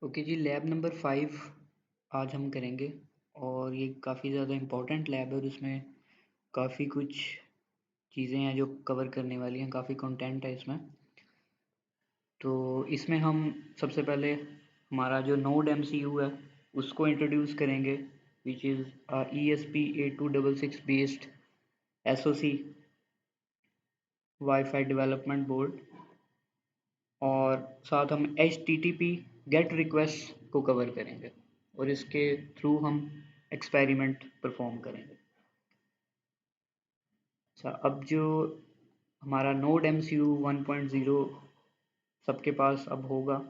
Okay जी, lab number 5 आज हम करेंगे और ये काफ़ी ज़्यादा इम्पोर्टेंट लैब है और उसमें काफ़ी कुछ चीज़ें हैं जो कवर करने वाली हैं, काफ़ी कंटेंट है इसमें। तो इसमें हम सबसे पहले हमारा जो नोड एमसीयू है उसको इंट्रोड्यूस करेंगे, which is ESP8266 based SoC wifi development board, और साथ हम HTTP गेट रिक्वेस्ट को कवर करेंगे और इसके थ्रू हम एक्सपेरिमेंट परफॉर्म करेंगे। अच्छा, अब जो हमारा नोड MCU 1.0 सबके पास अब होगा,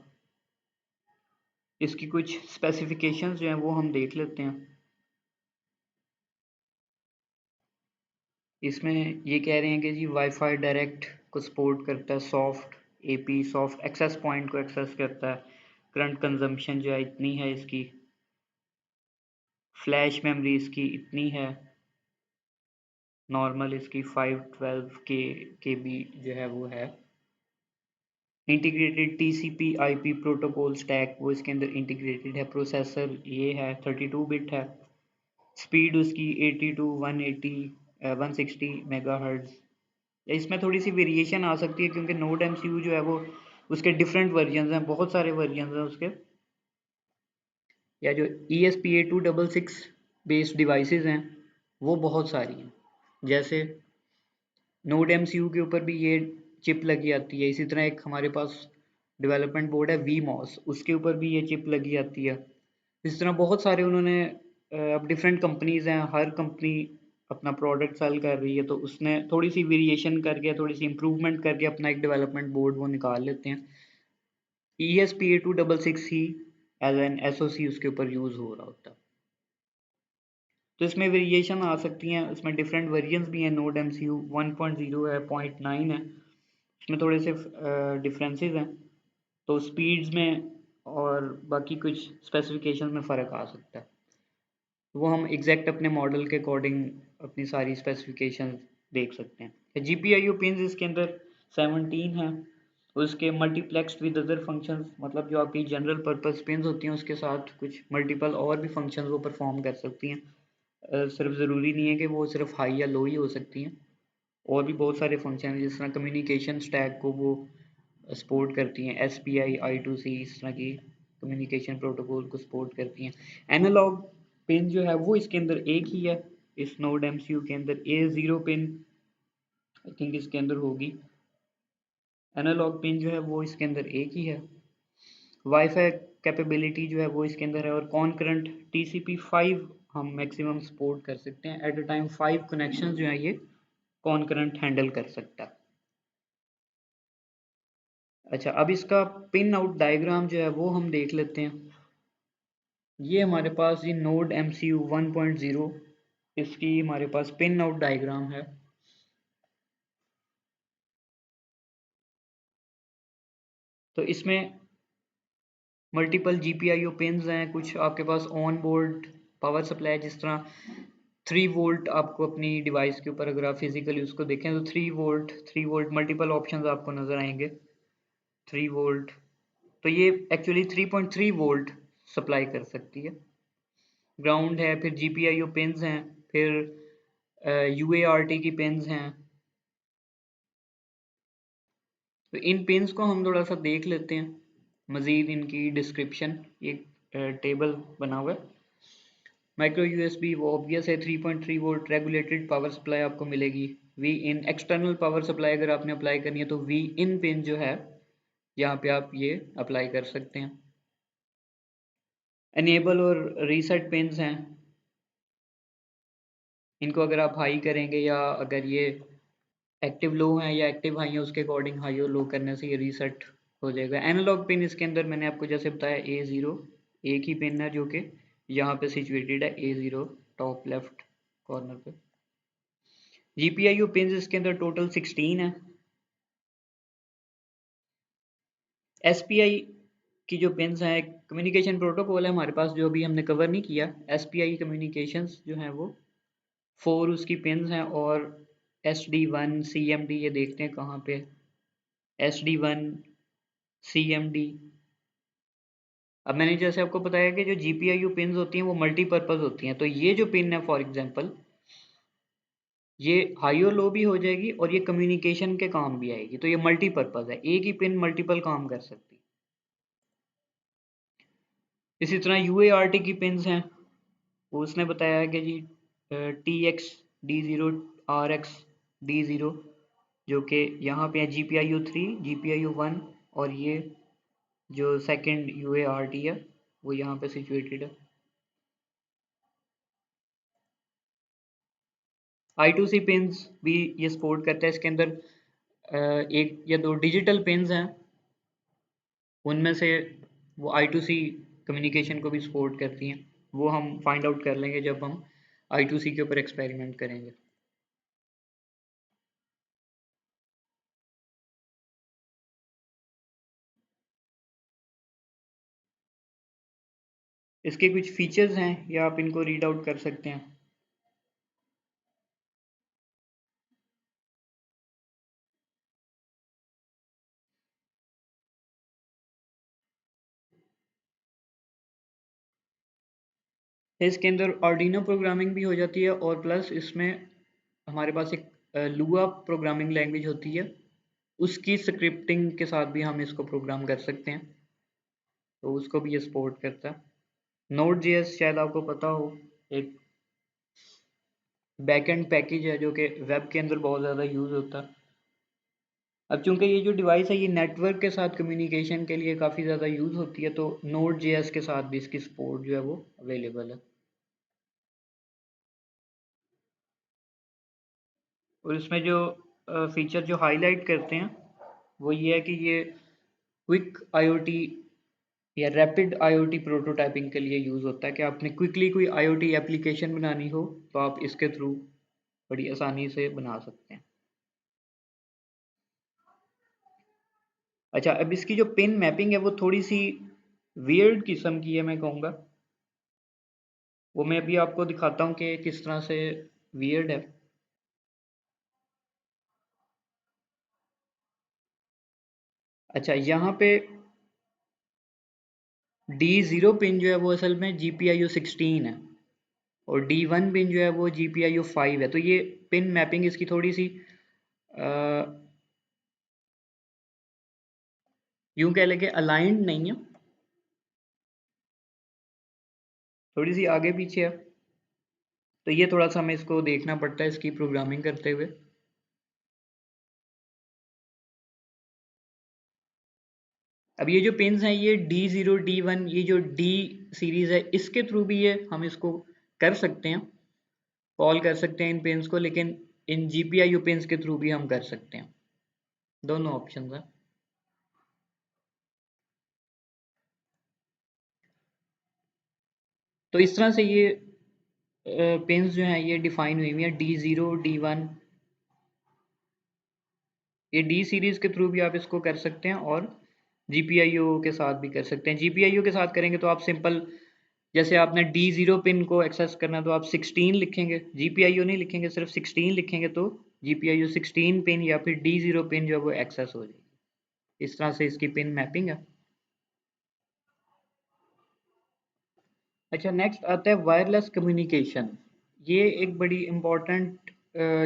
इसकी कुछ स्पेसिफिकेशंस जो हैं वो हम देख लेते हैं। इसमें ये कह रहे हैं कि जी वाईफाई डायरेक्ट को सपोर्ट करता है, soft AP soft access point को एक्सेस करता है, करंट कंजम्पशन जो है इतनी है इसकी, फ्लैश मेमोरी इसकी इतनी है, नॉर्मल इसकी 512 के बी जो है वो है, integrated TCP IP protocol stack वो इसके अंदर इंटीग्रेटेड है, प्रोसेसर ये है 32 बिट है, स्पीड उसकी 80 टू 180 160 मेगाहर्ट्ज। इसमें थोड़ी सी वेरिएशन आ सकती है क्योंकि नोड MCU जो है वो उसके डिफरेंट वर्जन हैं, बहुत सारे वर्जन हैं उसके, या जो ESP8266 बेस्ड डिवाइसेस हैं वो बहुत सारी हैं। जैसे नोड MCU के ऊपर भी ये चिप लगी आती है, इसी तरह एक हमारे पास डेवलपमेंट बोर्ड है VMOS, उसके ऊपर भी ये चिप लगी आती है। इस तरह बहुत सारे उन्होंने अब डिफरेंट कंपनीज हैं, हर कंपनी अपना प्रोडक्ट सेल कर रही है, तो उसने थोड़ी सी वेरिएशन करके, थोड़ी सी इम्प्रूवमेंट करके अपना एक डेवलपमेंट बोर्ड वो निकाल लेते हैं। ESP8266 he as an SoC उसके ऊपर यूज़ हो रहा होता है। तो इसमें वेरिएशन आ सकती हैं, इसमें डिफरेंट वेरिएंट्स भी हैं। नोड MCU 1.0 है, 0.9 है, इसमें थोड़े से डिफरेंसेस हैं, तो स्पीड्स में और बाकी कुछ स्पेसिफिकेशन में फ़र्क आ सकता है। वो हम एग्जैक्ट अपने मॉडल के अकॉर्डिंग अपनी सारी स्पेसिफिकेशन देख सकते हैं। GPIO पिंस इसके अंदर 17 हैं, उसके मल्टीप्लेक्स्ड विद अदर फंक्शंस, मतलब जो आपकी जनरल पर्पस पिंस होती हैं उसके साथ कुछ मल्टीपल और भी फंक्शंस वो परफॉर्म कर सकती हैं। सिर्फ ज़रूरी नहीं है कि वो सिर्फ हाई या लो ही हो सकती हैं, और भी बहुत सारे फंक्शन हैं, जिस तरह कम्युनिकेशन स्टैक को वो सपोर्ट करती हैं, SPI I2C इस तरह की कम्युनिकेशन प्रोटोकॉल को सपोर्ट करती हैं। एनालॉग पिन जो है वो इसके अंदर एक ही है, इस नोड MCU के अंदर A0 पिन आई थिंक इसके अंदर होगी, एनालॉग पिन जो है वो इसके अंदर एक ही है। वाईफाई कैपेबिलिटी जो है वो इसके अंदर है, और कॉन्करेंट TCP5 हम मैक्सिमम सपोर्ट कर सकते हैं। एट अ टाइम 5 कनेक्शन जो है ये कॉन्करेंट हैंडल कर सकता है। अच्छा, अब इसका पिन आउट डायग्राम जो है वो हम देख लेते हैं। ये हमारे पास ये नोड MCU 1.0, इसकी हमारे पास पिन आउट डायग्राम है। तो इसमें मल्टीपल GPIO पिन्स हैं, कुछ आपके pass on board power supply, जिस तरह 3 वोल्ट आपको अपनी डिवाइस के ऊपर अगर आप फिजिकली उसको देखें तो 3 वोल्ट मल्टीपल ऑप्शंस आपको नज़र आएंगे। 3 वोल्ट, तो ये एक्चुअली 3.3 वोल्ट सप्लाई कर सकती है। ग्राउंड है, फिर GPIO पिन्स हैं, फिर UART की पिन्स हैं। तो इन पिन्स को हम थोड़ा सा देख लेते हैं, मज़ीद इनकी डिस्क्रिप्शन एक टेबल बना हुआ है। माइक्रो USB वो ऑब्वियस है, 3.3 वोल्ट रेगुलेटेड पावर सप्लाई आपको मिलेगी। V in external power supply अगर आपने अप्लाई करनी है तो वी इन पिन जो है यहाँ पे आप ये अप्लाई कर सकते हैं। एनेबल और रीसेट पिन्स हैं, इनको अगर आप हाई करेंगे या अगर ये एक्टिव लो है या एक्टिव हाई है उसके अकॉर्डिंग हाई और लो करने से ये रीसेट हो जाएगा। एनालॉग पिन इसके अंदर मैंने आपको जैसे बताया A0 एक ही पिन है जो कि यहाँ पे सिचुएटेड है, A0 टॉप लेफ्ट कॉर्नर पे। GPIO पिन इसके अंदर टोटल 16 है। SPI की जो पिन्स हैं, कम्युनिकेशन प्रोटोकॉल है हमारे पास जो अभी हमने कवर नहीं किया। SPI कम्युनिकेशंस जो हैं वो 4 उसकी पिन्स हैं, और SD1 CMD ये देखते हैं कहाँ पे, SD1 CMD अब मैंने जैसे आपको बताया कि जो GPIO पिन्स होती हैं वो मल्टीपर्पज़ होती हैं, तो ये जो पिन है फॉर एग्जांपल ये हाई और लो भी हो जाएगी और ये कम्युनिकेशन के काम भी आएगी, तो ये मल्टीपर्पज़ है, एक ही पिन मल्टीपल काम कर सकती है। इसी तरह UART की पिन्स हैं, वो उसने बताया है कि जी TX D0 RX D0 जो कि यहाँ पे है GPIO 3 GPIO 1 और ये जो सेकंड UART है वो यहाँ पे सिचुएटेड है। I2C पिन्स भी ये सपोर्ट करता है, इसके अंदर एक या दो डिजिटल पिन्स हैं, उनमें से वो I2C कम्युनिकेशन को भी सपोर्ट करती हैं, वो हम फाइंड आउट कर लेंगे जब हम I2C के ऊपर एक्सपेरिमेंट करेंगे। इसके कुछ फीचर्स हैं या आप इनको रीड आउट कर सकते हैं। इसके अंदर आर्डिनो प्रोग्रामिंग भी हो जाती है और प्लस इसमें हमारे पास एक लुआ प्रोग्रामिंग लैंग्वेज होती है, उसकी स्क्रिप्टिंग के साथ भी हम इसको प्रोग्राम कर सकते हैं, तो उसको भी ये सपोर्ट करता है। नोड जेएस शायद आपको पता हो, एक बैकएंड पैकेज है जो कि वेब के अंदर बहुत ज़्यादा यूज़ होता है। अब चूंकि ये जो डिवाइस है ये नेटवर्क के साथ कम्युनिकेशन के लिए काफ़ी ज़्यादा यूज़ होती है, तो नोड जेएस के साथ भी इसकी सपोर्ट जो है वो अवेलेबल है। और इसमें जो फीचर जो हाईलाइट करते हैं वो ये है कि ये क्विक आईओटी या रैपिड आईओटी प्रोटोटाइपिंग के लिए यूज़ होता है, कि आपने क्विकली कोई आईओटी एप्लीकेशन बनानी हो तो आप इसके थ्रू बड़ी आसानी से बना सकते हैं। अच्छा, अब इसकी जो पिन मैपिंग है वो थोड़ी सी वियर्ड किस्म की है, मैं कहूँगा। वो मैं अभी आपको दिखाता हूँ कि किस तरह से वियर्ड है। अच्छा, यहाँ पे D0 पिन जो है वो असल में GPIO 16 है और D1 पिन जो है वो GPIO 5 है, तो ये पिन मैपिंग इसकी थोड़ी सी यूं कह लें कि अलाइंड नहीं है, थोड़ी सी आगे पीछे है, तो ये थोड़ा सा हमें इसको देखना पड़ता है इसकी प्रोग्रामिंग करते हुए। अब ये जो पिन्स हैं ये D0 D1 ये जो D सीरीज है इसके थ्रू भी ये हम इसको कर सकते हैं, कॉल कर सकते हैं इन पिन्स को, लेकिन इन GPIO पिन्स के थ्रू भी हम कर सकते हैं, दोनों ऑप्शन हैं। तो इस तरह से ये पिन्स जो हैं ये डिफाइन हुई हुई है, D0 D1, ये D सीरीज के थ्रू भी आप इसको कर सकते हैं और GPIO के साथ भी कर सकते हैं। GPIO के साथ करेंगे तो आप सिंपल, जैसे आपने D0 पिन को एक्सेस करना है तो आप 16 लिखेंगे, GPIO नहीं लिखेंगे, सिर्फ 16 लिखेंगे तो GPIO 16 पिन या फिर D0 पिन जो है वो एक्सेस हो जाएगी। इस तरह से इसकी पिन मैपिंग है। अच्छा, नेक्स्ट आता है वायरलेस कम्युनिकेशन। ये एक बड़ी इम्पोर्टेंट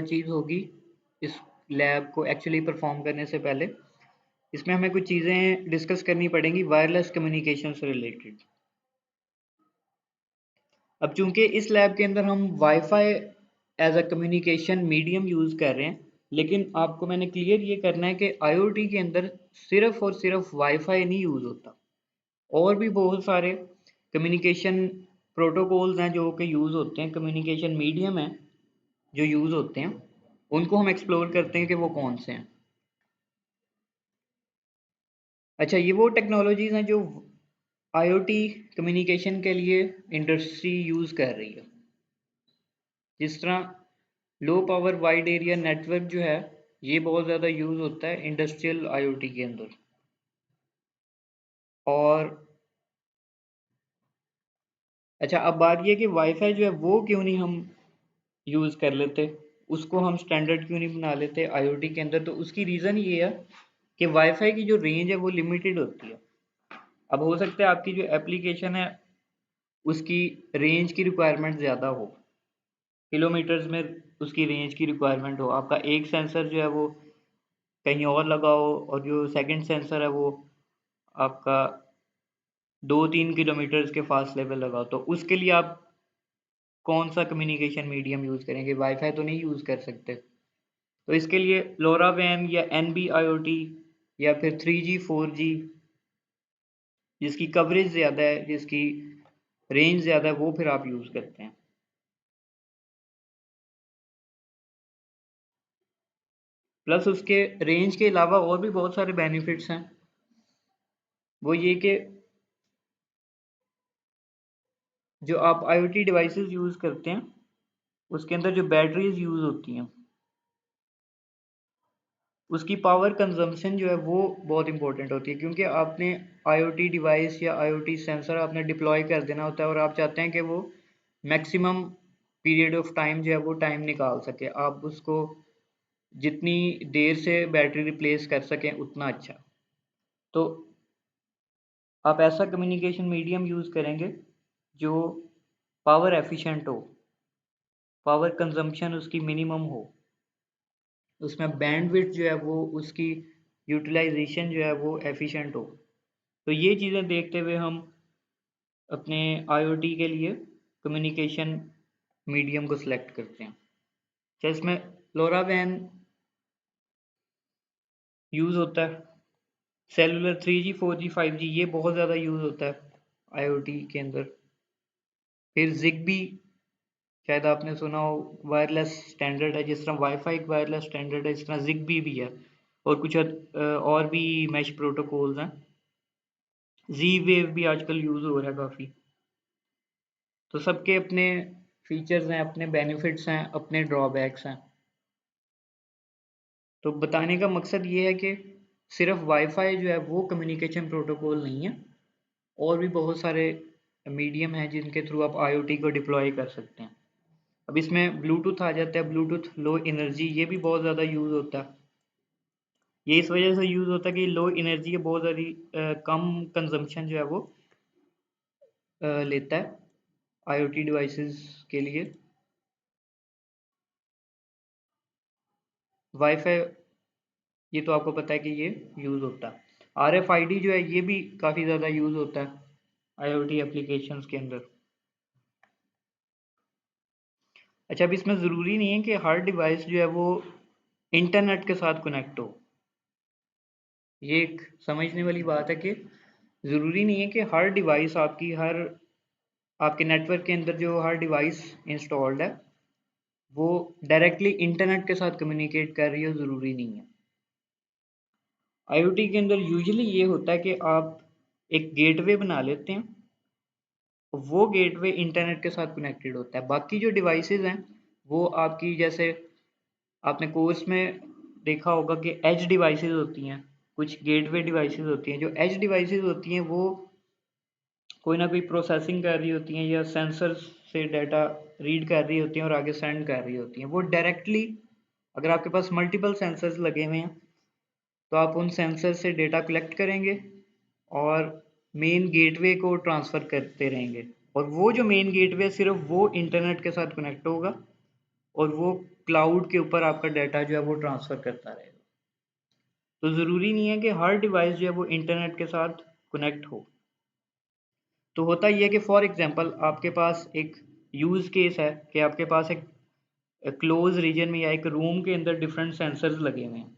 चीज़ होगी इस लैब को एक्चुअली परफॉर्म करने से पहले। इसमें हमें कुछ चीज़ें डिस्कस करनी पड़ेंगी वायरलेस कम्युनिकेशन से रिलेटेड। अब चूंकि इस लैब के अंदर हम wifi as a communication medium use कर रहे हैं, लेकिन आपको मैंने क्लियर ये करना है कि आईओटी के अंदर सिर्फ और सिर्फ वाईफाई नहीं यूज़ होता, और भी बहुत सारे कम्युनिकेशन प्रोटोकॉल्स हैं जो कि यूज़ होते हैं, कम्युनिकेशन मीडियम है जो यूज़ होते हैं, उनको हम एक्सप्लोर करते हैं कि वो कौन से हैं। अच्छा, ये वो टेक्नोलॉजीज़ हैं जो आईओटी कम्युनिकेशन के लिए इंडस्ट्री यूज़ कर रही है। जिस तरह low power wide area network जो है ये बहुत ज़्यादा यूज़ होता है इंडस्ट्रियल आईओटी के अंदर। और अच्छा, अब बात ये कि वाईफाई जो है वो क्यों नहीं हम यूज़ कर लेते, उसको हम स्टैंडर्ड क्यों नहीं बना लेते आईओटी के अंदर, तो उसकी रीज़न ये है कि वाईफाई की जो रेंज है वो लिमिटेड होती है। अब हो सकता है आपकी जो एप्लीकेशन है उसकी रेंज की रिक्वायरमेंट ज़्यादा हो, किलोमीटर्स में उसकी रेंज की रिक्वायरमेंट हो, आपका एक सेंसर जो है वो कहीं और लगा हो और जो सेकंड सेंसर है वो आपका 2-3 किलोमीटर्स के फासले पे लगा हो, तो उसके लिए आप कौन सा कम्युनिकेशन मीडियम यूज़ करेंगे? वाईफाई तो नहीं यूज़ कर सकते। तो इसके लिए लोरा वैन या एनबी आईओटी या फिर 3G 4G जिसकी कवरेज ज़्यादा है, जिसकी रेंज ज़्यादा है, वो फिर आप यूज़ करते हैं। प्लस उसके रेंज के अलावा और भी बहुत सारे बेनिफिट्स हैं। वो ये कि जो आप आईओटी डिवाइसेस यूज़ करते हैं उसके अंदर जो बैटरीज यूज़ होती हैं उसकी पावर कंजम्पशन जो है वो बहुत इंपॉर्टेंट होती है, क्योंकि आपने आईओटी डिवाइस या आईओटी सेंसर आपने डिप्लॉय कर देना होता है और आप चाहते हैं कि वो मैक्सिमम पीरियड ऑफ टाइम जो है वो टाइम निकाल सके, आप उसको जितनी देर से बैटरी रिप्लेस कर सकें उतना अच्छा। तो आप ऐसा कम्युनिकेशन मीडियम यूज़ करेंगे जो पावर एफिशिएंट हो, पावर कंजम्पशन उसकी मिनिमम हो, उसमें बैंडविड्थ जो है वो उसकी यूटिलाइजेशन जो है वो एफिशिएंट हो। तो ये चीज़ें देखते हुए हम अपने आईओटी के लिए कम्युनिकेशन मीडियम को सिलेक्ट करते हैं। चाहे इसमें लोरा वैन यूज़ होता है, सेलुलर 3G 4G 5G ये बहुत ज़्यादा यूज़ होता है आईओटी के अंदर। फिर जिगबी, शायद आपने सुना हो, वायरलेस स्टैंडर्ड है, जिस तरह वाईफाई एक वायरलेस स्टैंडर्ड है इस तरह जिगबी भी है, और कुछ और भी मैश प्रोटोकॉल्स हैं। जी वेव भी आजकल यूज़ हो रहा है काफ़ी। तो सबके अपने फीचर्स हैं, अपने बेनिफिट्स हैं, अपने ड्रॉबैक्स हैं। तो बताने का मकसद ये है कि सिर्फ वाईफाई जो है वो कम्युनिकेशन प्रोटोकॉल नहीं है, और भी बहुत सारे मीडियम हैं जिनके थ्रू आप आईओटी को डिप्लॉय कर सकते हैं। अब इसमें ब्लूटूथ आ जाता है, ब्लूटूथ लो एनर्जी, ये भी बहुत ज़्यादा यूज़ होता है। ये इस वजह से यूज़ होता है कि लो एनर्जी है, बहुत ज़्यादा कम कंजम्पशन जो है वो लेता है आईओटी डिवाइसेस के लिए। वाईफाई ये तो आपको पता है कि ये यूज़ होता है। RFID जो है ये भी काफ़ी ज़्यादा यूज़ होता है आईओटी एप्लीकेशंस के अंदर। अच्छा, अब इसमें ज़रूरी नहीं है कि हर डिवाइस जो है वो इंटरनेट के साथ कनेक्ट हो। ये एक समझने वाली बात है कि ज़रूरी नहीं है कि हर डिवाइस आपकी, हर आपके नेटवर्क के अंदर जो हर डिवाइस इंस्टॉल्ड है वो डायरेक्टली इंटरनेट के साथ कम्युनिकेट कर रही हो, ज़रूरी नहीं है। आईओटी के अंदर यूजुअली ये होता है कि आप एक गेटवे बना लेते हैं, वो गेटवे इंटरनेट के साथ कनेक्टेड होता है। बाकी जो डिवाइसेस हैं वो आपकी, जैसे आपने कोर्स में देखा होगा कि एज डिवाइसेस होती हैं, कुछ गेटवे डिवाइसेस होती हैं। जो एज डिवाइसेस होती हैं वो कोई ना कोई प्रोसेसिंग कर रही होती हैं या सेंसर से डाटा रीड कर रही होती हैं और आगे सेंड कर रही होती हैं। वो डायरेक्टली, अगर आपके पास मल्टीपल सेंसर्स लगे हुए हैं तो आप उन सेंसर से डेटा कलेक्ट करेंगे और मेन गेटवे को ट्रांसफ़र करते रहेंगे, और वो जो मेन गेटवे सिर्फ वो इंटरनेट के साथ कनेक्ट होगा और वो क्लाउड के ऊपर आपका डाटा जो है वो ट्रांसफ़र करता रहेगा। तो ज़रूरी नहीं है कि हर डिवाइस जो है वो इंटरनेट के साथ कनेक्ट हो। तो होता ये है कि फॉर एग्जांपल आपके पास एक यूज़ केस है कि आपके पास एक क्लोज रीजन में या एक रूम के अंदर डिफरेंट सेंसर्स लगे हुए हैं,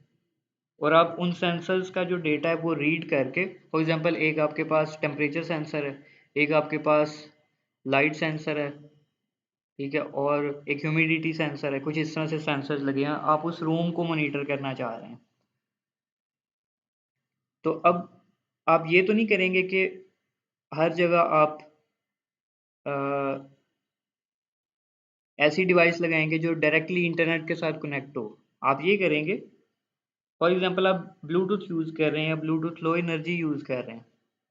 और आप उन सेंसर्स का जो डेटा है वो रीड करके, फॉर एग्जांपल एक आपके पास टेम्परेचर सेंसर है, एक आपके पास लाइट सेंसर है, ठीक है, और एक ह्यूमिडिटी सेंसर है, कुछ इस तरह से सेंसर्स लगे हैं, आप उस रूम को मॉनिटर करना चाह रहे हैं। तो अब आप ये तो नहीं करेंगे कि हर जगह आप अ, ऐसी डिवाइस लगाएंगे जो डायरेक्टली इंटरनेट के साथ कनेक्ट हो। आप ये करेंगे, फॉर एग्जांपल आप ब्लूटूथ यूज़ कर रहे हैं या ब्लूटूथ लो एनर्जी यूज़ कर रहे हैं,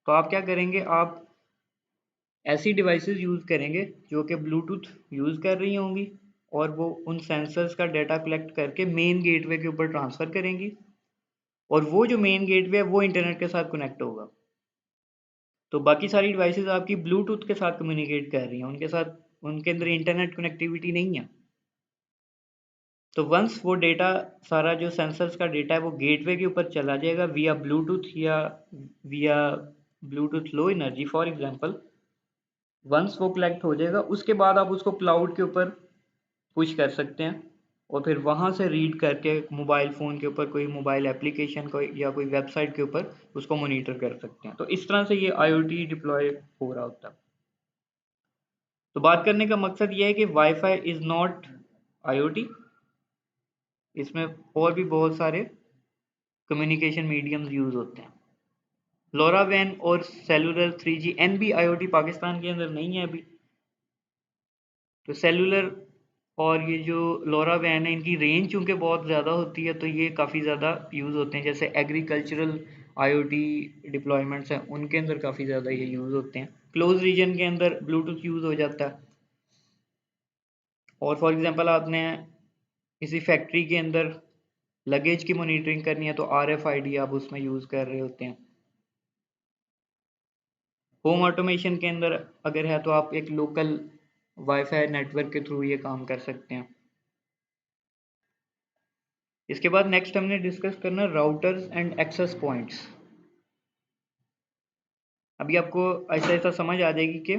तो आप क्या करेंगे, आप ऐसी डिवाइसेस यूज़ करेंगे जो कि ब्लूटूथ यूज़ कर रही होंगी और वो उन सेंसर्स का डाटा कलेक्ट करके मेन गेटवे के ऊपर ट्रांसफ़र करेंगी, और वो जो मेन गेटवे है वो इंटरनेट के साथ कनेक्ट होगा। तो बाकी सारी डिवाइसेस आपकी ब्लूटूथ के साथ कम्युनिकेट कर रही हैं, उनके अंदर इंटरनेट कनेक्टिविटी नहीं है। तो वंस वो डेटा सारा जो सेंसर्स का डेटा है वो गेटवे के ऊपर चला जाएगा विया ब्लूटूथ या via Bluetooth low energy for example. Once वो कलेक्ट हो जाएगा उसके बाद आप उसको क्लाउड के ऊपर पुश कर सकते हैं और फिर वहाँ से रीड करके मोबाइल फ़ोन के ऊपर कोई मोबाइल एप्लीकेशन को या कोई वेबसाइट के ऊपर उसको मॉनिटर कर सकते हैं। तो इस तरह से ये IoT डिप्लॉय हो रहा होता है। तो बात करने का मकसद ये है कि वाईफाई इज़ नॉट IoT, इसमें और भी बहुत सारे कम्युनिकेशन मीडियम्स यूज़ होते हैं। लोरा वैन और cellular 3G NB IoT Pakistan के अंदर नहीं है अभी। तो सेलुलर और ये जो लोरा वैन है इनकी रेंज चूँकि बहुत ज़्यादा होती है तो ये काफ़ी ज़्यादा यूज़ होते हैं। जैसे एग्रीकल्चरल IoT डिप्लॉयमेंट्स हैं उनके अंदर काफ़ी ज़्यादा ये यूज़ होते हैं। क्लोज रीजन के अंदर ब्लूटूथ यूज़ हो जाता है। और फॉर एग्जांपल आपने किसी फैक्ट्री के अंदर लगेज की मॉनिटरिंग करनी है तो RFID आप उसमें यूज़ कर रहे होते हैं। होम ऑटोमेशन के अंदर अगर है तो आप एक लोकल वाईफाई नेटवर्क के थ्रू ये काम कर सकते हैं। इसके बाद नेक्स्ट हमने डिस्कस करना राउटर्स एंड एक्सेस पॉइंट्स। अभी आपको ऐसा ऐसा समझ आ जाएगी कि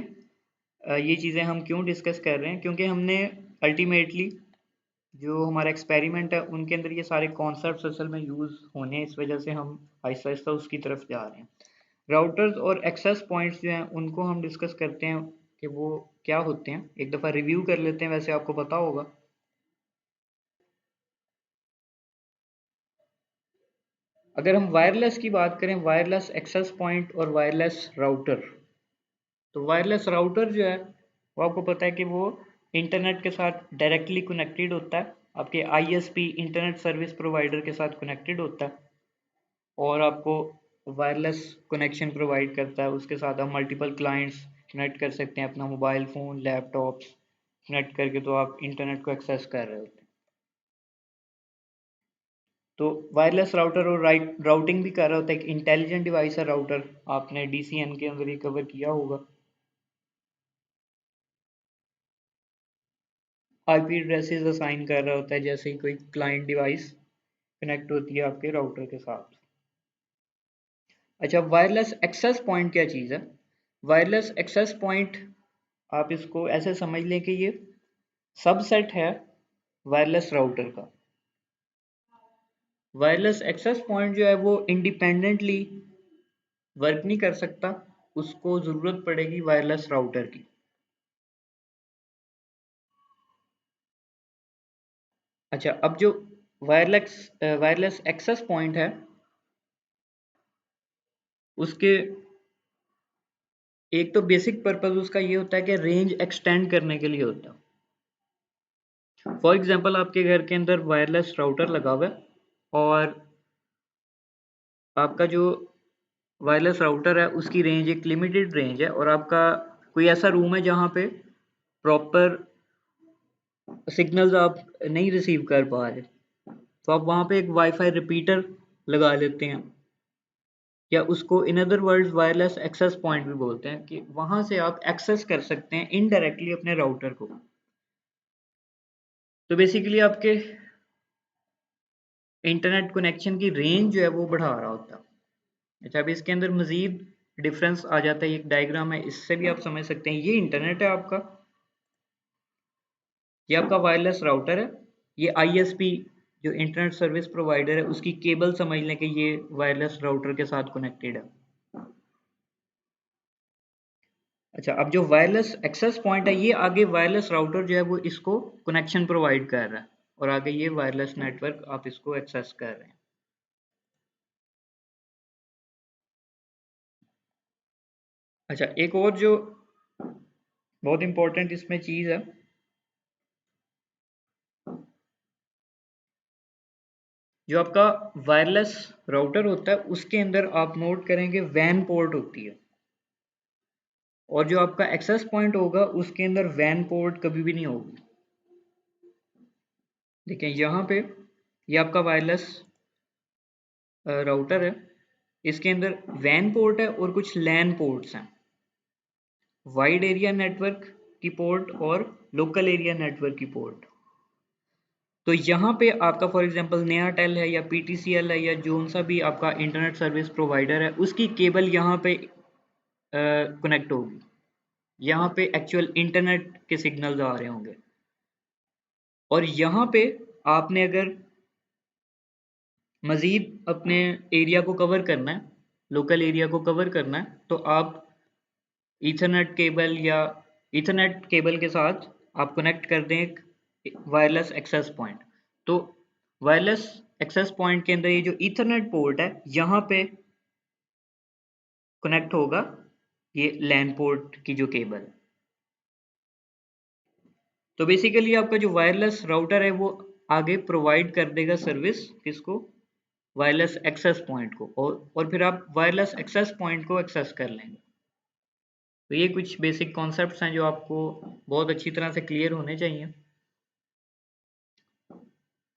ये चीज़ें हम क्यों डिस्कस कर रहे हैं, क्योंकि हमने अल्टीमेटली जो हमारा एक्सपेरिमेंट है उनके अंदर ये सारे कॉन्सेप्ट्स असल में यूज़ होने, इस वजह से हम आहिस्ता आहिस्ता उसकी तरफ जा रहे हैं। राउटर्स और एक्सेस पॉइंट्स जो हैं उनको हम डिस्कस करते हैं कि वो क्या होते हैं। एक दफ़ा रिव्यू कर लेते हैं, वैसे आपको पता होगा। अगर हम वायरलेस की बात करें, वायरलेस एक्सेस पॉइंट और वायरलेस राउटर, तो वायरलेस राउटर जो है वो आपको पता है कि वो इंटरनेट के साथ डायरेक्टली कनेक्टेड होता है, आपके ISP इंटरनेट सर्विस प्रोवाइडर के साथ कनेक्टेड होता है और आपको वायरलेस कनेक्शन प्रोवाइड करता है। उसके साथ आप मल्टीपल क्लाइंट्स कनेक्ट कर सकते हैं, अपना मोबाइल फ़ोन लैपटॉप्स कनेक्ट करके तो आप इंटरनेट को एक्सेस कर रहे होते हैं। तो वायरलेस राउटर और राउटिंग भी कर रहा होता है, एक इंटेलिजेंट डिवाइस है राउटर, आपने DCN के अंदर ये कवर किया होगा। IP एड्रेसेस असाइन कर रहा होता है जैसे ही कोई क्लाइंट डिवाइस कनेक्ट होती है आपके राउटर के साथ। अच्छा, वायरलेस एक्सेस पॉइंट क्या चीज़ है? वायरलेस एक्सेस पॉइंट आप इसको ऐसे समझ लें कि ये सबसेट है वायरलेस राउटर का। वायरलेस एक्सेस पॉइंट जो है वो इंडिपेंडेंटली वर्क नहीं कर सकता, उसको ज़रूरत पड़ेगी वायरलेस राउटर की। अच्छा, अब जो वायरलेस एक्सेस पॉइंट है उसके एक तो बेसिक पर्पस उसका ये होता है कि रेंज एक्सटेंड करने के लिए होता है। फॉर एग्जांपल आपके घर के अंदर वायरलेस राउटर लगा हुआ है और आपका जो वायरलेस राउटर है उसकी रेंज एक लिमिटेड रेंज है और आपका कोई ऐसा रूम है जहाँ पे प्रॉपर सिग्नल्स आप नहीं रिसीव कर पा रहे, तो आप वहाँ पे एक वाईफाई रिपीटर लगा लेते हैं, या उसको in other words wireless access point भी बोलते हैं, कि वहाँ से आप एक्सेस कर सकते हैं इनडायरेक्टली अपने राउटर को। तो बेसिकली आपके इंटरनेट कनेक्शन की रेंज जो है वो बढ़ा रहा होता है। अच्छा, अभी इसके अंदर मजीद डिफरेंस आ जाता है, एक डायग्राम है, इससे भी आप समझ सकते हैं। ये इंटरनेट है आपका, ये आपका वायरलेस राउटर है, ये ISP जो इंटरनेट सर्विस प्रोवाइडर है उसकी केबल समझ लें कि ये वायरलेस राउटर के साथ कनेक्टेड है। अच्छा, अब जो वायरलेस एक्सेस पॉइंट है ये आगे वायरलेस राउटर जो है वो इसको कनेक्शन प्रोवाइड कर रहा है और आगे ये वायरलेस नेटवर्क आप इसको एक्सेस कर रहे हैं। अच्छा, एक और जो बहुत इंपॉर्टेंट इसमें चीज़ है, जो आपका वायरलेस राउटर होता है उसके अंदर आप नोट करेंगे वैन पोर्ट होती है, और जो आपका एक्सेस पॉइंट होगा उसके अंदर वैन पोर्ट कभी भी नहीं होगी। देखिए यहाँ पे ये आपका वायरलेस राउटर है इसके अंदर वैन पोर्ट है और कुछ लैन पोर्ट्स हैं, वाइड एरिया नेटवर्क की पोर्ट और लोकल एरिया नेटवर्क की पोर्ट। तो यहाँ पे आपका फॉर एग्जांपल नया टेल है या पीटीसीएल है या जोन सा भी आपका इंटरनेट सर्विस प्रोवाइडर है, उसकी केबल यहाँ पे कनेक्ट होगी, यहाँ पे एक्चुअल इंटरनेट के सिग्नल्स आ रहे होंगे। और यहाँ पे आपने अगर मजीद अपने एरिया को कवर करना है, लोकल एरिया को कवर करना है, तो आप ईथरनेट केबल या ईथरनेट केबल के साथ आप कनेक्ट कर दें एक वायरलेस एक्सेस पॉइंट। तो वायरलेस एक्सेस पॉइंट के अंदर ये जो ईथरनेट पोर्ट है, यहाँ पे कनेक्ट होगा ये लैन पोर्ट की जो केबल। तो बेसिकली आपका जो वायरलेस राउटर है वो आगे प्रोवाइड कर देगा सर्विस किसको, वायरलेस एक्सेस पॉइंट को, और फिर आप वायरलेस एक्सेस पॉइंट को एक्सेस कर लेंगे। तो ये कुछ बेसिक कॉन्सेप्ट्स हैं जो आपको बहुत अच्छी तरह से क्लियर होने चाहिए।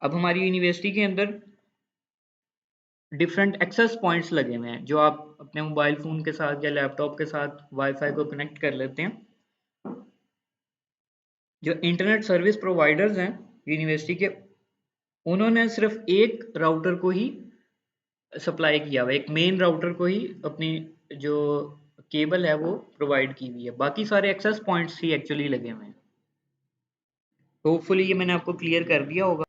अब हमारी यूनिवर्सिटी के अंदर डिफरेंट एक्सेस पॉइंट्स लगे हुए हैं जो आप अपने मोबाइल फ़ोन के साथ या लैपटॉप के साथ वाईफाई को कनेक्ट कर लेते हैं। जो इंटरनेट सर्विस प्रोवाइडर्स हैं यूनिवर्सिटी के, उन्होंने सिर्फ एक राउटर को ही सप्लाई किया हुआ है, एक मेन राउटर को ही अपनी जो केबल है वो प्रोवाइड की हुई है, बाकी सारे एक्सेस पॉइंट्स ही एक्चुअली लगे हुए हैं। होपफुली ये मैंने आपको क्लियर कर दिया होगा।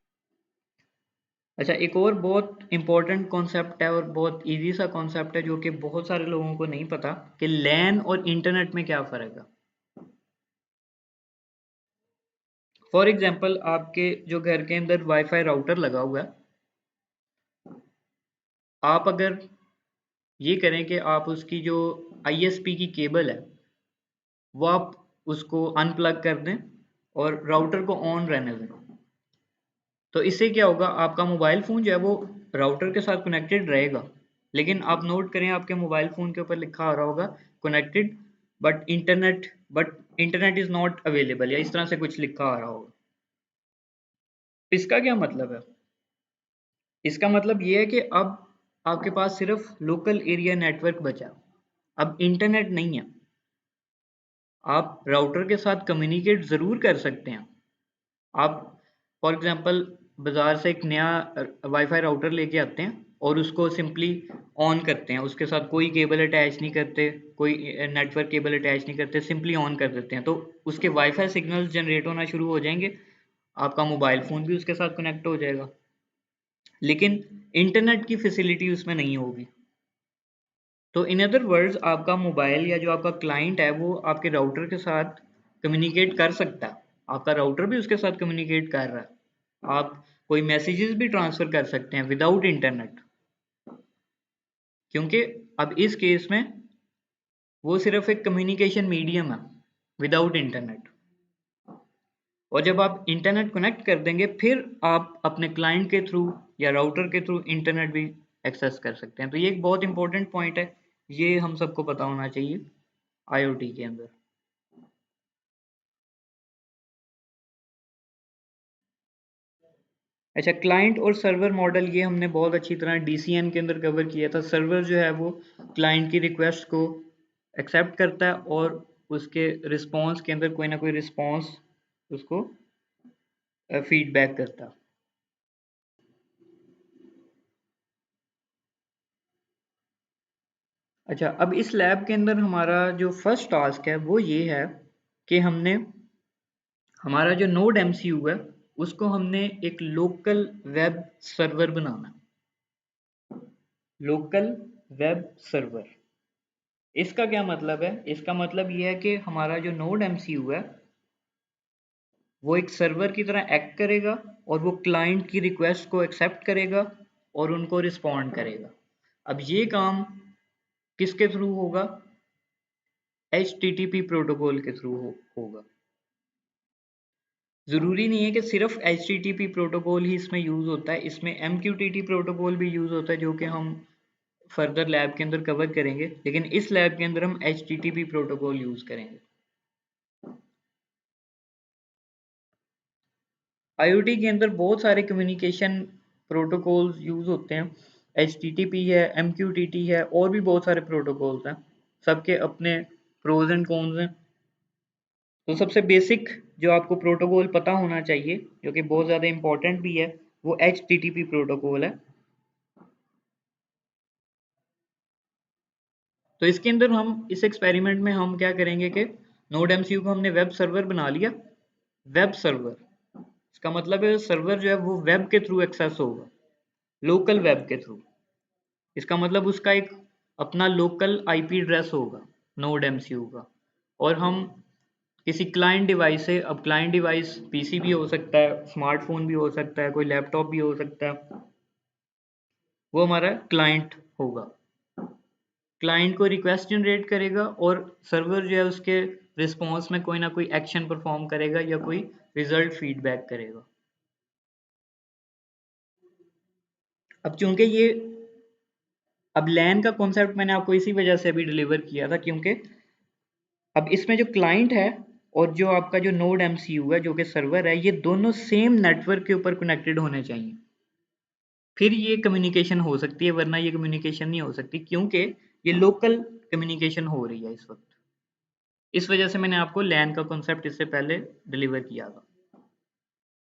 अच्छा, एक और बहुत इंपॉर्टेंट कॉन्सेप्ट है और बहुत इजी सा कॉन्सेप्ट है जो कि बहुत सारे लोगों को नहीं पता कि लैन और इंटरनेट में क्या फ़र्क है। फॉर एग्जांपल आपके जो घर के अंदर वाईफाई राउटर लगा हुआ है, आप अगर ये करें कि आप उसकी जो आईएसपी की केबल है वो आप उसको अनप्लग कर दें और राउटर को ऑन रहने दें, तो इससे क्या होगा, आपका मोबाइल फ़ोन जो है वो राउटर के साथ कनेक्टेड रहेगा, लेकिन आप नोट करें आपके मोबाइल फ़ोन के ऊपर लिखा आ रहा होगा connected but internet is not available, या इस तरह से कुछ लिखा आ रहा होगा। इसका क्या मतलब है? इसका मतलब ये है कि अब आपके पास सिर्फ लोकल एरिया नेटवर्क बचा, अब इंटरनेट नहीं है। आप राउटर के साथ कम्युनिकेट ज़रूर कर सकते हैं। आप फॉर एग्जांपल बाज़ार से एक नया वाईफाई राउटर लेके आते हैं और उसको सिंपली ऑन करते हैं, उसके साथ कोई केबल अटैच नहीं करते, कोई नेटवर्क केबल अटैच नहीं करते, सिंपली ऑन कर देते हैं, तो उसके वाईफाई सिग्नल्स जनरेट होना शुरू हो जाएंगे, आपका मोबाइल फ़ोन भी उसके साथ कनेक्ट हो जाएगा, लेकिन इंटरनेट की फैसिलिटी उसमें नहीं होगी। तो इन अदर वर्ड्स आपका मोबाइल या जो आपका क्लाइंट है वो आपके राउटर के साथ कम्युनिकेट कर सकता है, आपका राउटर भी उसके साथ कम्युनिकेट कर रहा है, आप कोई मैसेजेस भी ट्रांसफ़र कर सकते हैं विदाउट इंटरनेट, क्योंकि अब इस केस में वो सिर्फ एक कम्युनिकेशन मीडियम है विदाउट इंटरनेट। और जब आप इंटरनेट कनेक्ट कर देंगे फिर आप अपने क्लाइंट के थ्रू या राउटर के थ्रू इंटरनेट भी एक्सेस कर सकते हैं। तो ये एक बहुत इंपॉर्टेंट पॉइंट है, ये हम सबको पता होना चाहिए आईओटी के अंदर। अच्छा, क्लाइंट और सर्वर मॉडल ये हमने बहुत अच्छी तरह डीसीएन के अंदर कवर किया था। सर्वर जो है वो क्लाइंट की रिक्वेस्ट को एक्सेप्ट करता है और उसके रिस्पॉन्स के अंदर कोई ना कोई रिस्पॉन्स उसको फीडबैक करता है। अच्छा, अब इस लैब के अंदर हमारा जो फर्स्ट टास्क है वो ये है कि हमने हमारा जो नोड एमसीयू है उसको हमने एक लोकल वेब सर्वर बनाना। लोकल वेब सर्वर, इसका क्या मतलब है? इसका मतलब ये है कि हमारा जो नोड एमसीयू है वो एक सर्वर की तरह एक्ट करेगा और वो क्लाइंट की रिक्वेस्ट को एक्सेप्ट करेगा और उनको रिस्पॉन्ड करेगा। अब ये काम किसके थ्रू होगा? HTTP प्रोटोकॉल के थ्रू होगा। ज़रूरी नहीं है कि सिर्फ HTTP प्रोटोकॉल ही इसमें यूज़ होता है, इसमें MQTT प्रोटोकॉल भी यूज़ होता है जो कि हम फर्दर लैब के अंदर कवर करेंगे, लेकिन इस लैब के अंदर हम HTTP प्रोटोकॉल यूज़ करेंगे। IoT के अंदर बहुत सारे कम्युनिकेशन प्रोटोकॉल्स यूज़ होते हैं, HTTP है, MQTT है, और भी बहुत सारे प्रोटोकॉल्स हैं, सबके अपने प्रोज एंड कॉन्स हैं। तो सबसे बेसिक जो आपको प्रोटोकॉल पता होना चाहिए, जो कि बहुत ज़्यादा इम्पोर्टेंट भी है, वो HTTP प्रोटोकॉल है। तो इसके अंदर हम इस एक्सपेरिमेंट में हम क्या करेंगे कि नोड MCU को हमने वेब सर्वर बना लिया। वेब सर्वर, इसका मतलब है सर्वर जो है वो वेब के थ्रू एक्सेस होगा, लोकल वेब के थ्रू। इसका मतलब उसका एक अपना लोकल IP एड्रेस होगा नोड MCU का। और हम किसी क्लाइंट डिवाइस से, अब क्लाइंट डिवाइस PC भी हो सकता है, स्मार्टफोन भी हो सकता है, कोई लैपटॉप भी हो सकता है, वो हमारा क्लाइंट होगा। क्लाइंट को रिक्वेस्ट जनरेट करेगा और सर्वर जो है उसके रिस्पॉन्स में कोई ना कोई एक्शन परफॉर्म करेगा या कोई रिजल्ट फीडबैक करेगा। अब चूंकि ये अब लैन का कॉन्सेप्ट मैंने आपको इसी वजह से अभी डिलीवर किया था, क्योंकि अब इसमें जो क्लाइंट है और जो आपका जो नोड MCU है जो कि सर्वर है, ये दोनों सेम नेटवर्क के ऊपर कनेक्टेड होने चाहिए, फिर ये कम्युनिकेशन हो सकती है, वरना ये कम्युनिकेशन नहीं हो सकती, क्योंकि ये लोकल कम्युनिकेशन हो रही है इस वक्त। इस वजह से मैंने आपको लैन का कॉन्सेप्ट इससे पहले डिलीवर किया था।